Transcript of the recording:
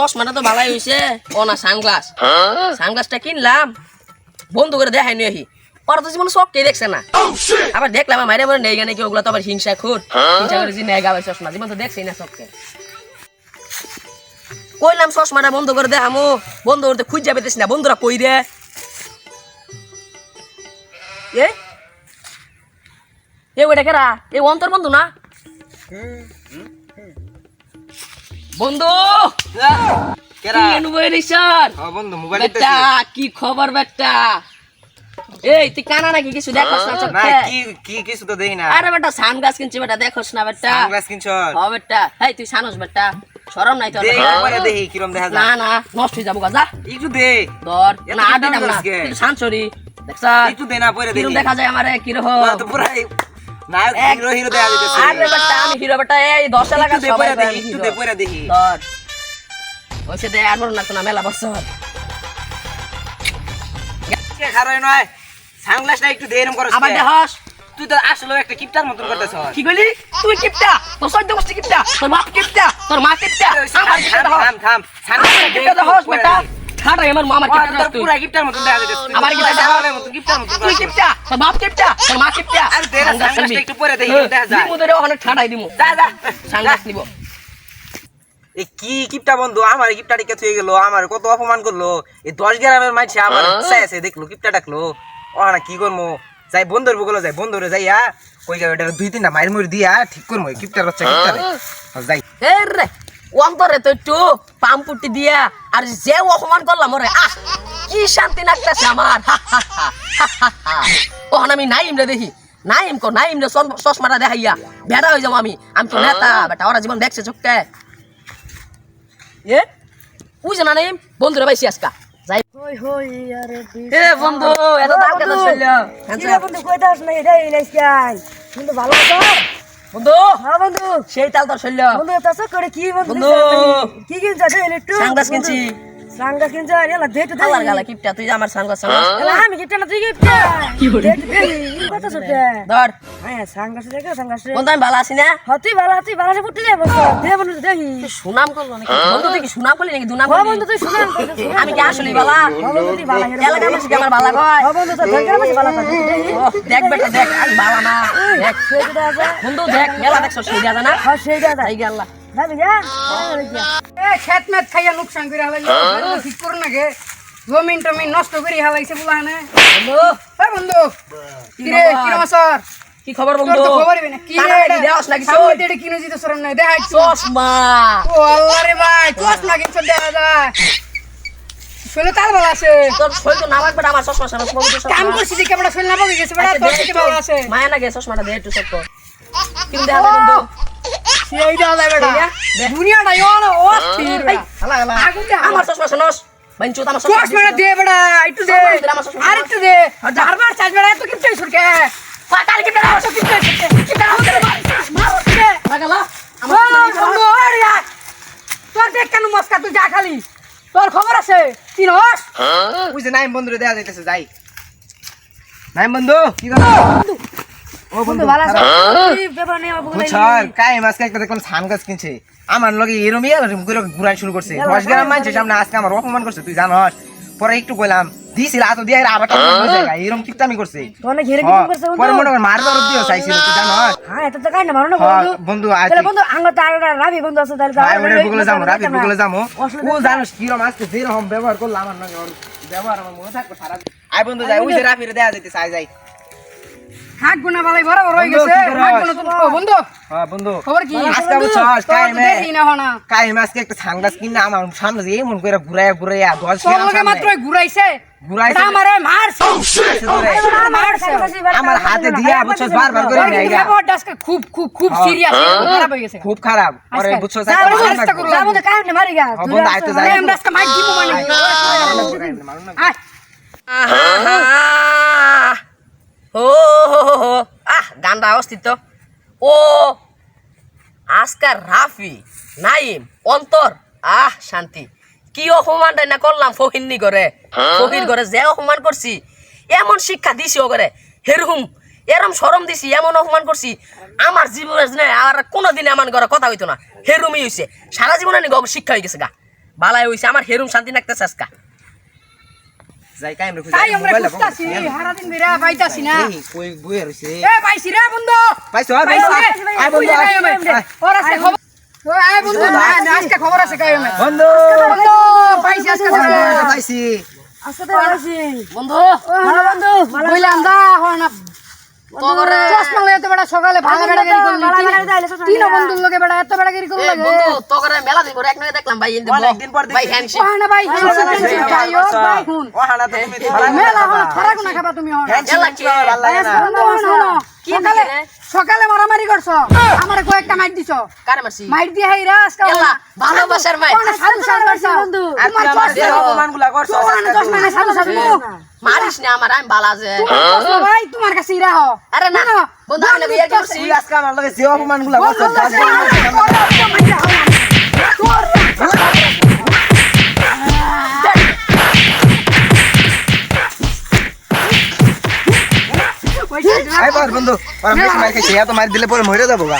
চশমাটা তো ভালোই হয়েছে। ও না সানগ্লাস, সানগ্লাসটা কিনলাম বন্ধু করে দেখাই নিয়ে আহি। ওরা তো জীবন চোখকেই দেখছে না। আবার দেখলাম মাইরে মরে নেই গানে কি ওগুলো তো আবার হিংসা খুঁট হিংসা করে যে নেই গাবে চশমা জীবন তো দেখছি না চোখকে। কইলাম চশমাটা বন্ধ করে দেখামো, বন্ধ করতে খুঁজে পেতেছি না। বন্ধুরা কই রে? এ ওইটা কেরা? এ অন্তর বন্ধু না? বন্ধু কি খবর বেটা? এই তুই কানা নাকি কিছু দেখছ না চোখে? কি কিছু তো দেই না। আরে বেটা সানগ্লাস কিনছি বেটা, দেখছ না বেটা? সানগ্লাস কিনছস? হ বেটা। এই তুই সানস বেটা, শরম নাই তোর? দেখি কিরম দেখা যায়। না না নষ্ট হয়ে যাবো গাজা। একটু দে ধর না আদি নাম না তুই সানছরি দেখছ? একটু দে না পরে দেখি কিরম দেখা যায় আমারে কিরম? তো পুরাই নায়ক হিরো হিরো দেখা যাইতেছে। আরে বেটা আমি হিরো বেটা, এই 10 টাকা সবাই দেখি একটু দে পরে দেখি। ধর ওইসে দে আর বড় না কোনা মেলা বছর কে খারই নয় সানগ্লাসটা একটু দে এরকম করছ। আবার দেহস তুই তো আসলে একটা কিপটার মতন করতেছ। কি কইলি? তুই কিপটা? তোর সহ্য করছিস কিপটা? তোর বাপ কিপটা? তোর মা কিপটা? আমার কিপটা দেহস। থাম থাম সানগ্লাসটা কিপটা দেহস বেটা। ছাড় আমার মামার কিপটা দেহস তুই। পুরা কিপটার মতন দেখা যাইতেছে। আমার কিপটা দেখালের মতন কিপটার মতন। তুই কিপটা? তোর বাপ কিপটা? তোর মা কিপটা? আরে দে না সানগ্লাসটা একটু পরে দেখি দেখা যায়। দিমু ধরে ওখানে ছাড়াই দিমু। যা যা সানগ্লাস নিব। এই কি কিপটা বন্ধু আমার কিপটা টিকে থুয়ে গেল, আমার কত অপমান করলো। এই 10 গ্রামের মাইছে আমার চাইছে দেখলো কিপটা ডাকলো। ওখানে কি করবো যাই বন্ধুর বগলে যাই বন্ধুরে যাইয়া কই গা এটা 2-3টা মাইর মুড়ি দিয়া ঠিক করবো কিপটার বাচ্চা কিপটারে যাই। এ রে অন্তরে তো একটু পাম্পুটি দিয়া আর যে অপমান করলাম ওরে আহ কি শান্তি লাগতেছে আমার। ওখানে আমি নাইম রে দেখি, নাইম রে চশমাটা দেখাইয়া বেড়া হয়ে যাবো আমি। আমি তো নেতা বেটা, ওরা জীবন দেখছে চোখকে। এ বুঝে না নাইম বন্ধুরা পাইছি আজকা যাই। এ বন্ধু এত দাম কেন চলল? বন্ধু কইতাছ না এটাই লাইছাই কিন্তু ভালো তো বন্ধু হ্যাঁ বন্ধু সেই তাল তোর চলল বন্ধু তাছ করে কি বন্ধু বন্ধু কি কিনছ একটু সানগ্লাস কিনছি। সানগ্লাস কিনছ এলা দেখতে দে আলার গালা কিপটা তুই যে আমার সানগ্লাস এলা আমি কিনতে না তুই কিনতে কি হলো? এই কথা সত্যি ধর হ্যাঁ সানগ্লাস দেখো সানগ্লাস বন্ধু আমি ভালো আছি না? তুই ভালো আছে ফুটে যাবো দে বন্ধু দেখি তুই সুনাম করলো নাকি? বন্ধু তুই কি সুনাম করলি নাকি দুনাম হ্যাঁ করলি? বন্ধু তুই শুনে আমি কি আসলেই বালা? বন্ধু তুই ভালো এলাকা মানুষ কি আমার বালা কয়? হ্যাঁ বন্ধু তো দেখে আমি ভালো থাকে ও দেখ বেটা দেখ আমি বালা না দেখ সেইটা আছে বন্ধু দেখ মেলা দেখছো সেই দাদা না হ্যাঁ সেইটা আছে এই গেল যাবি যা খেত মেত খাইয়া লোকসান করে হালাইলো ঠিক করো না গে জমিন টমিন নষ্ট করে হালাইছে বলা না বন্ধু হ্যাঁ বন্ধু কিরে কিরম স্যার কি খবর তোর বন্ধু? তো খবরই না কি কানা রে নাকি এটা দেওয়াস নাকি সামনে তুই? তেড়ে কিনে দিতে সরম নাই দেখাই চশমা ও আল্লাহ রে ভাই চশমা কিনছ দেখা যায় শৈলে তার ভালো আছে তোর শরীর তো না লাগবে আমার চশমা সারা পবিত্র কাম চশমা করছি দেখে বড় শৈল না পাবে গেছে বড় তোর থেকে ভালো আছে মায়া না গে চশমাটা দে একটু সত্য কিন্তু দেখা যায় বন্ধু সেই দেওয়া যায় বেটা দুনিয়াটা ইয়ন ও স্থির হালা হালা আগুন দে আমার চশমা শোনস বাইনচুত আমার চশমা চশমাটা দে বেটা একটু দে আর একটু দে হারবার চার্জ বেটা এত কিনছিস সুরকে পাতাল কি বেরা কি বেটা হতে মার উঠছে লাগালা আমার বন্ধু আরে यार তোর দেখ কেন মস্কা তুই যা খালি তোর খবর আছে কি রস বুঝে নাই বন্ধুরে দেখা যাইতেছে যাই। নাই বন্ধু কি করছ? ও বন্ধু ভালো আছে এই ব্যাপার নেই আমার বলে বুঝছর কাই মাসকে একটা দেখলাম সানগ্লাস কিনছে আমার লগে এরমিয়া ঘুরাই শুরু করছে 10 গ্রাম মানছে সামনে আজকে আমার অপমান করছে তুই জানস। পরে একটু কইলাম দিছিল আতো দিয়ে আবার এরকম কিপটামি করছে। তোনে ঘিরে কি করছে বন্ধু পরে মনে কর মার দরদ দিও চাইছিল তুই জানস। হ্যাঁ এটা তো কাই না মারো না হ্যাঁ, বন্ধু বন্ধু আজ তাহলে বন্ধু আঙ্গ তার রাবি বন্ধু আছে তাহলে ভাই ওরে বগলে যামু রাতে বগলে যামু ও জানোস কি রকম আজকে যে রকম ব্যবহার করলাম আমার লগে ওর ব্যবহার আমার মনে থাকবে সারা। আই বন্ধু যাই ওই যে রাফিরে দেখা যাইতে চাই যাই। হাত গুনা ভালোই বরাবর হয়ে গেছে হাত গুনা তো ও বন্ধু হ্যাঁ বন্ধু খবর কি আজকে বুঝছস তোর কাই তো মে দেখি না হনা কাই মাসকে একটা সানগ্লাস কিনা আমার সামনে যে এমন কইরা ঘুরাইয়া 10 তোর গ্রাম লগে মাত্র ঘুরাইছে ঘুরাইছে আমারে মারছে মারছে আমার হাতে দিয়া বুঝছস বারবার করে নিয়ে আইগা আজকে খুব খুব খুব সিরিয়াস খারাপ হয়ে গেছে খুব খারাপ পরে আজকে। বুঝছস যা, একটা চেষ্টা চেষ্টা করো। করলাম বন্ধু কাই না মারি গা বন্ধু আইতো যাই আমরা আজকে মাইক দিব মানে আয় ও হো আহ গান্ডা অস্তিত্ব ও আজকার রাফি নাইম অন্তর আহ শান্তি কি অপমানটা না করলাম ফকিন্নি করে ফকির করে যে অপমান করছি এমন শিক্ষা দিছি ও করে হেরহুম এরম শরম দিছি এমন অপমান করছি আমার জীবনে আর কোনোদিন এমন করে কথা হইতো না হেরুমই হইছে সারা জীবনে নি শিক্ষা হয়ে গেছে গা বালাই হইছে আমার হেরুম শান্তি লাগতেছে আজকা যাই কাইম রে তাই আমরা খুঁজতাছি সারাদিন ধরে পাইতাছি না কই বইয়া রইছে এ পাইছি রে বন্ধু পাইছো আর পাইছো আয় বন্ধু ওর আছে খবর ও আয় বন্ধু আজকে খবর আছে কাইমে বন্ধু বন্ধু পাইছি আজকে পাইছি আজকে তো আসি বন্ধু ভালো বন্ধু বইলাম দা হন তো করে চশমা লয়ে এত বড় সকালে ভালো বেড়াগিরি করলি ভালো বেড়াগিরি আইলে চশমা তিন বন্ধুর লগে বেড়া এত বেড়াগিরি করলি এ বন্ধু তো করে মেলা দিন পরে একনাগে দেখলাম ভাই ইন্দি অনেকদিন পর ভাই দেখছি। হ্যান্ডশেক ওহানা ভাই যাইও ভাই হুন ও হানা তো তুমি মেলা হন থারা কোনা খাবা তুমি হন ভাল লাগে না বন্ধু হন কি সকালে দিলে? সকালে মারামারি করছো আমারে কয়েকটা মাইর দিছো কারে মারছি মাইর দিয়ে হাই রাস কা এলা ভালোবাসার মাই সাধু সাধু করছো বন্ধু আর তুই তোমার আমার যে অপমানগুলা করছো দশ মানে সাধু সাধু মারিস না আমার আমি বালা আছে ভাই তোমার কাছে ইরা হো আরে না বন্ধু আমি না বিয়ে করছি তুই আজকে আমার লগে যে অপমানগুলা করছো আই বন্ধু আর আমি মার খাইছি এত মার দিলে পরে মরে যাবো গা